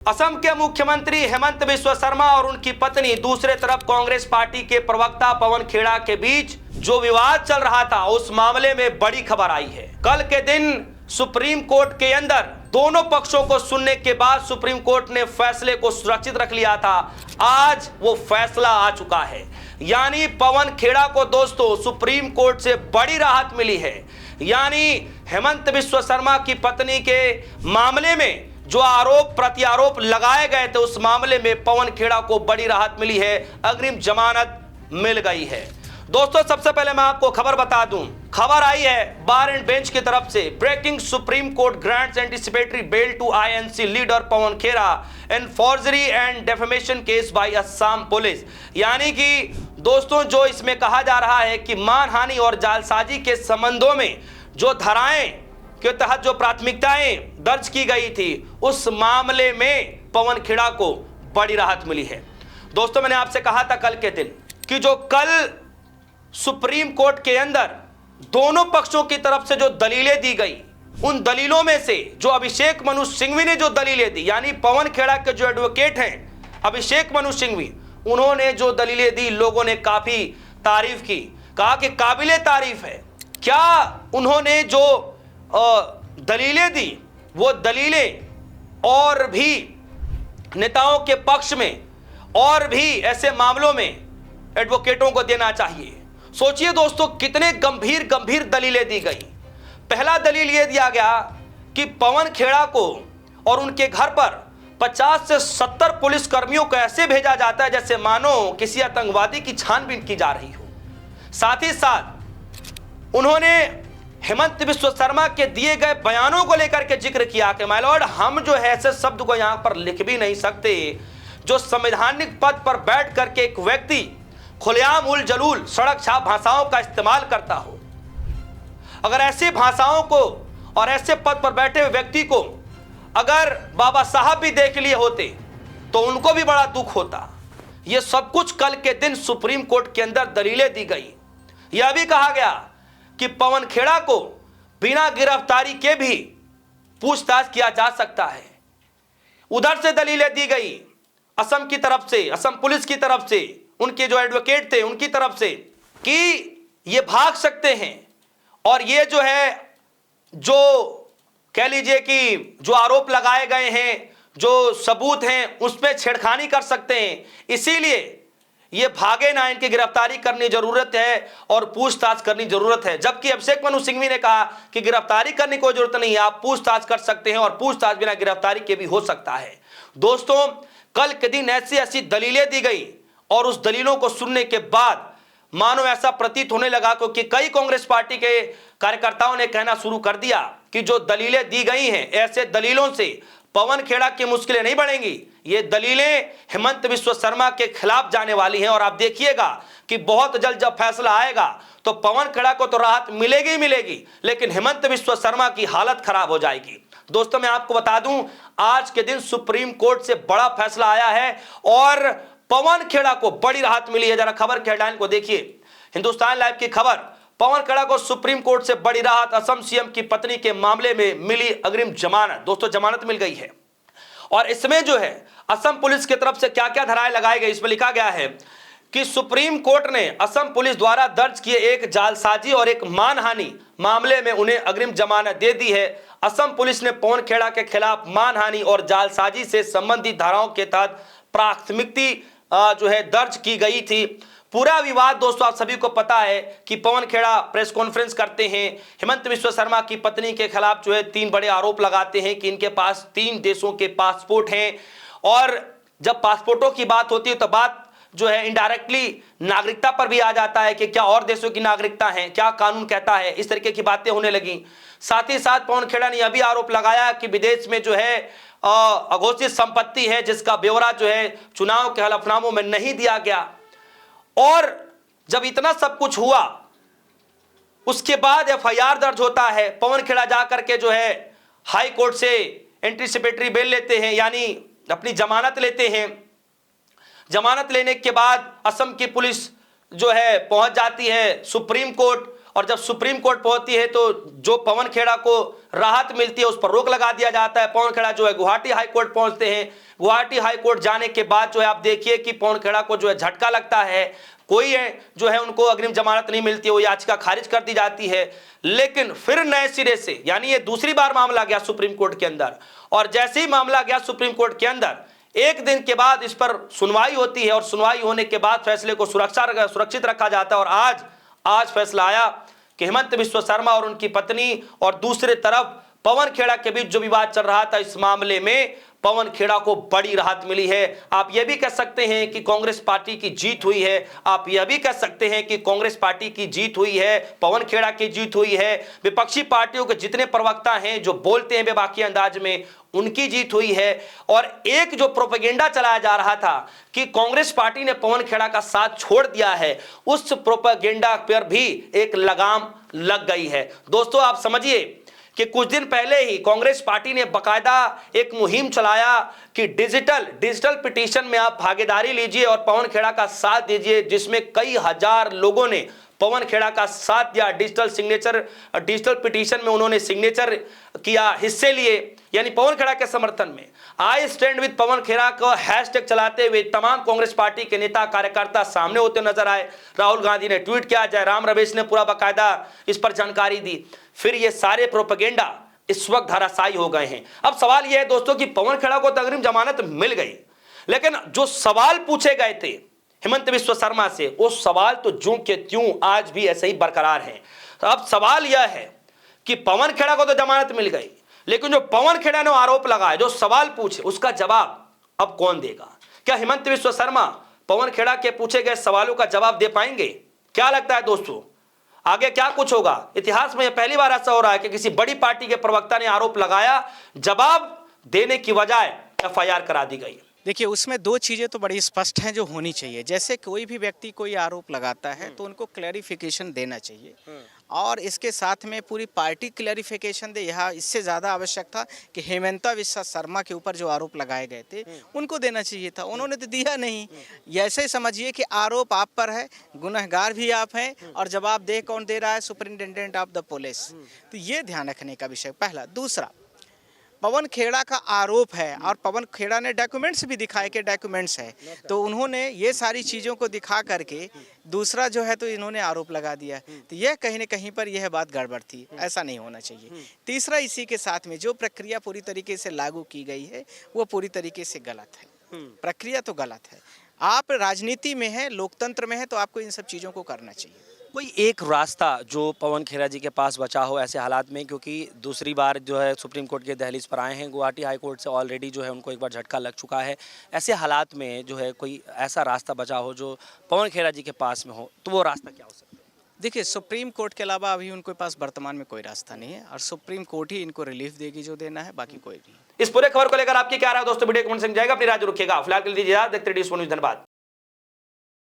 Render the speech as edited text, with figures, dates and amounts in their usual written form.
असम के मुख्यमंत्री हेमंत बिस्वा शर्मा और उनकी पत्नी, दूसरे तरफ कांग्रेस पार्टी के प्रवक्ता पवन खेड़ा के बीच जो विवाद चल रहा था, उस मामले में बड़ी खबर आई है। कल के दिन सुप्रीम कोर्ट के अंदर दोनों पक्षों को सुनने के बाद सुप्रीम कोर्ट ने फैसले को सुरक्षित रख लिया था। आज वो फैसला आ चुका है, यानी पवन खेड़ा को दोस्तों सुप्रीम कोर्ट से बड़ी राहत मिली है। यानी हेमंत बिस्वा शर्मा की पत्नी के मामले में जो आरोप प्रत्यारोप लगाए गए थे, उस मामले में पवन खेड़ा को बड़ी राहत मिली है, अग्रिम जमानत मिल गई है। दोस्तों सबसे पहले मैं आपको खबर बता दूं, खबर आई है बार एंड बेंच की तरफ से, breaking Supreme Court grants anticipatory bail to INC leader Pawan Khera in forgery and defamation case by Assam police. यानी कि दोस्तों जो इसमें कहा जा रहा है कि मानहानि और जालसाजी के संबंधों में जो धाराएं के तहत जो प्राथमिकताएं दर्ज की गई थी, उस मामले में पवन खेड़ा को बड़ी राहत मिली है। दोस्तों मैंने आपसे कहा था कल के दिन कि जो कल सुप्रीम कोर्ट के अंदर दोनों पक्षों की तरफ से जो दलीलें दी गई, उन दलीलों में से जो अभिषेक मनु सिंघवी ने जो दलीलें दी, यानी पवन खेड़ा के जो एडवोकेट हैं अभिषेक मनु सिंघवी, उन्होंने जो दलीलें दी लोगों ने काफी तारीफ की, कहा कि काबिले तारीफ है। क्या उन्होंने जो दलीलें दी, वो दलीलें और भी नेताओं के पक्ष में और भी ऐसे मामलों में एडवोकेटों को देना चाहिए। सोचिए दोस्तों कितने गंभीर गंभीर दलीलें दी गई। पहला दलील यह दिया गया कि पवन खेड़ा को और उनके घर पर 50 से 70 पुलिस कर्मियों को ऐसे भेजा जाता है जैसे मानो किसी आतंकवादी की छानबीन की जा रही हो। साथ ही साथ उन्होंने हेमंत बिस्वा शर्मा के दिए गए बयानों को लेकर के जिक्र किया कि माय लॉर्ड, हम जो है ऐसे शब्द को यहां पर लिख भी नहीं सकते जो संवैधानिक पद पर बैठ करके एक व्यक्ति खुलेआम उल जलूल सड़क छाप भाषाओं का इस्तेमाल करता हो। अगर ऐसी भाषाओं को और ऐसे पद पर बैठे हुए व्यक्ति को अगर बाबा साहब भी देख लिए होते तो उनको भी बड़ा दुख होता। यह सब कुछ कल के दिन सुप्रीम कोर्ट के अंदर दलीलें दी गई। यह भी कहा गया कि पवन खेड़ा को बिना गिरफ्तारी के भी पूछताछ किया जा सकता है। उधर से दलीलें दी गई असम की तरफ से, असम पुलिस की तरफ से, उनके जो एडवोकेट थे उनकी तरफ से, कि ये भाग सकते हैं और ये जो है जो कह लीजिए कि जो आरोप लगाए गए हैं, जो सबूत हैं, उस पर छेड़खानी कर सकते हैं, इसीलिए ये भागे ना, इनकी गिरफ्तारी करनी जरूरत है और पूछताछ करनी जरूरत है। जबकि अभिषेक मनु सिंघवी ने कहा कि गिरफ्तारी करने की कोई जरूरत नहीं है, आप पूछताछ कर सकते हैं और पूछताछ बिना गिरफ्तारी के भी हो सकता है। दोस्तों कल के दिन ऐसी ऐसी दलीलें दी गई और उस दलीलों को सुनने के बाद मानो ऐसा प्रतीत होने लगा, क्योंकि कई कांग्रेस पार्टी के कार्यकर्ताओं ने कहना शुरू कर दिया कि जो दलीलें दी गई हैं, ऐसे दलीलों से पवन खेड़ा की मुश्किलें नहीं बढ़ेंगी। ये दलीलें हेमंत बिस्वा शर्मा के खिलाफ जाने वाली हैं और आप देखिएगा कि बहुत जल्द जब फैसला आएगा तो पवन खेड़ा को तो राहत मिलेगी ही मिलेगी, लेकिन हेमंत बिस्वा शर्मा की हालत खराब हो जाएगी। दोस्तों मैं आपको बता दूं, आज के दिन सुप्रीम कोर्ट से बड़ा फैसला आया है और पवन खेड़ा को बड़ी राहत मिली है। जरा खबर के हेडलाइन को देखिए, हिंदुस्तान लाइव की खबर, पवन खेड़ा को सुप्रीम कोर्ट से बड़ी राहत, असम सीएम की पत्नी के मामले में मिली अग्रिम जमानत। दोस्तों जमानत मिल गई है और इसमें जो है असम पुलिस की तरफ से क्या क्या धाराएं लगाई गई, इसमें लिखा गया है कि सुप्रीम कोर्ट ने असम पुलिस द्वारा दर्ज किए एक जालसाजी और एक मानहानि मामले में उन्हें अग्रिम जमानत दे दी है। असम पुलिस ने पवन खेड़ा के खिलाफ मानहानि और जालसाजी से संबंधित धाराओं के तहत प्राथमिकी जो है दर्ज की गई थी। पूरा विवाद दोस्तों आप सभी को पता है कि पवन खेड़ा प्रेस कॉन्फ्रेंस करते हैं, हेमंत बिस्वा शर्मा की पत्नी के खिलाफ जो है 3 बड़े आरोप लगाते हैं कि इनके पास 3 देशों के पासपोर्ट हैं और जब पासपोर्टों की बात होती है तो बात जो है इनडायरेक्टली नागरिकता पर भी आ जाता है कि क्या और देशों की नागरिकता है, क्या कानून कहता है, इस तरीके की बातें होने लगी। साथ ही साथ पवन खेड़ा ने यह भी आरोप लगाया कि विदेश में जो है अघोषित संपत्ति है जिसका ब्यौरा जो है चुनाव के हलफनामों में नहीं दिया गया। और जब इतना सब कुछ हुआ उसके बाद एफआईआर दर्ज होता है, पवन खेड़ा जाकर के जो है हाई कोर्ट से एंटीसिपेटरी बेल लेते हैं, यानी अपनी जमानत लेते हैं। जमानत लेने के बाद असम की पुलिस जो है पहुंच जाती है सुप्रीम कोर्ट और जब सुप्रीम कोर्ट पहुंचती है तो जो पवन खेड़ा को राहत मिलती है उस पर रोक लगा दिया जाता है। पवन खेड़ा जो है गुवाहाटी हाईकोर्ट पहुंचते हैं। गुवाहाटी हाईकोर्ट जाने के बाद जो है आप देखिए कि पवन खेड़ा को जो है झटका लगता है, कोई जो है उनको अग्रिम जमानत नहीं मिलती है, वो याचिका खारिज कर दी जाती है। लेकिन फिर नए सिरे से, यानी ये दूसरी बार मामला गया सुप्रीम कोर्ट के अंदर, और जैसे ही मामला गया सुप्रीम कोर्ट के अंदर, एक दिन के बाद इस पर सुनवाई होती है और सुनवाई होने के बाद फैसले को सुरक्षित रखा जाता है। और आज फैसला आया कि हेमंत बिस्वा शर्मा और उनकी पत्नी और दूसरे तरफ पवन खेड़ा के बीच जो विवाद चल रहा था, इस मामले में पवन खेड़ा को बड़ी राहत मिली है। आप यह भी कह सकते हैं कि कांग्रेस पार्टी की जीत हुई है। आप यह भी कह सकते हैं कि कांग्रेस पार्टी की जीत हुई है, पवन खेड़ा की जीत हुई है। विपक्षी पार्टियों के जितने प्रवक्ता हैं जो बोलते हैं बेबाकी अंदाज में, उनकी जीत हुई है। और एक जो प्रोपेगेंडा चलाया जा रहा था कि कांग्रेस पार्टी ने पवन खेड़ा का साथ छोड़ दिया है, उस प्रोपेगेंडा पर भी एक लगाम लग गई है। दोस्तों आप समझिए कि कुछ दिन पहले ही कांग्रेस पार्टी ने बकायदा एक मुहिम चलाया कि डिजिटल पिटीशन में आप भागीदारी लीजिए और पवन खेड़ा का साथ दीजिए, जिसमें कई हजार लोगों ने पवन खेड़ा का साथ दिया। डिजिटल पिटीशन में उन्होंने सिग्नेचर किया, हिस्से लिए, यानी पवन खेड़ा के समर्थन में। I stand with Pawan Khera का हैशटैग चलाते हुए तमाम कांग्रेस पार्टी के नेता कार्यकर्ता सामने होते नजर आए। राहुल गांधी ने ट्वीट किया, जयराम रमेश ने पूरा बाकायदा इस पर जानकारी दी। फिर ये सारे प्रोपेगेंडा इस वक्त धराशायी हो गए हैं। अब सवाल यह है दोस्तों कि पवन खेड़ा को तो अग्रिम जमानत मिल गई, लेकिन जो सवाल पूछे गए थे हेमंत बिस्वा शर्मा से, वो सवाल तो ज्यों के त्यों आज भी ऐसे ही बरकरार हैं। तो अब सवाल यह है कि पवन खेड़ा को तो जमानत मिल गई, लेकिन जो पवन खेड़ा ने आरोप लगाए, जो सवाल पूछे, उसका जवाब अब कौन देगा? क्या हेमंत बिस्वा शर्मा पवन खेड़ा के पूछे गए सवालों का जवाब दे पाएंगे? क्या लगता है दोस्तों, आगे क्या कुछ होगा? इतिहास में यह पहली बार ऐसा हो रहा है कि किसी बड़ी पार्टी के प्रवक्ता ने आरोप लगाया, जवाब देने की बजाय एफआईआर करा दी गई। देखिए, उसमें दो चीज़ें तो बड़ी स्पष्ट हैं जो होनी चाहिए। जैसे कोई भी व्यक्ति कोई आरोप लगाता है तो उनको क्लैरिफिकेशन देना चाहिए, और इसके साथ में पूरी पार्टी क्लैरिफिकेशन दे। यहाँ इससे ज़्यादा आवश्यक था कि हेमंत बिस्वा शर्मा के ऊपर जो आरोप लगाए गए थे उनको देना चाहिए था, उन्होंने तो दिया नहीं। ऐसे समझिए कि आरोप आप पर है, गुनहगार भी आप हैं, और जवाब दे कौन दे रहा है? Superintendent of the police. तो ये ध्यान रखने का विषय पहला। दूसरा, पवन खेड़ा का आरोप है और पवन खेड़ा ने डॉक्यूमेंट्स भी दिखाए कि डॉक्यूमेंट्स है, तो उन्होंने ये सारी चीज़ों को दिखा करके दूसरा जो है तो इन्होंने आरोप लगा दिया। तो यह कहीं न कहीं पर यह बात गड़बड़ थी, ऐसा नहीं होना चाहिए। तीसरा, इसी के साथ में जो प्रक्रिया पूरी तरीके से लागू की गई है वो पूरी तरीके से गलत है। प्रक्रिया तो गलत है। आप राजनीति में हैं, लोकतंत्र में हैं, तो आपको इन सब चीज़ों को करना चाहिए। कोई एक रास्ता जो पवन खेड़ा जी के पास बचा हो ऐसे हालात में, क्योंकि दूसरी बार जो है सुप्रीम कोर्ट के दहलीज पर आए हैं, गुवाहाटी हाई कोर्ट से ऑलरेडी जो है उनको एक बार झटका लग चुका है। ऐसे हालात में जो है कोई ऐसा रास्ता बचा हो जो पवन खेड़ा जी के पास में हो, तो वो रास्ता क्या हो सकता है? देखिए, सुप्रीम कोर्ट के अलावा अभी उनके पास वर्तमान में कोई रास्ता नहीं है, और सुप्रीम कोर्ट ही इनको रिलीफ देगी जो देना है, बाकी कोई नहीं। इस पूरे खबर को लेकर आपकी क्या राय है दोस्तों? वीडियो कमेंट से जाएगा, अपनी राय रखिएगा। फिलहाल के लिए दीजिए, देखते रहिए न्यूज़। धन्यवाद।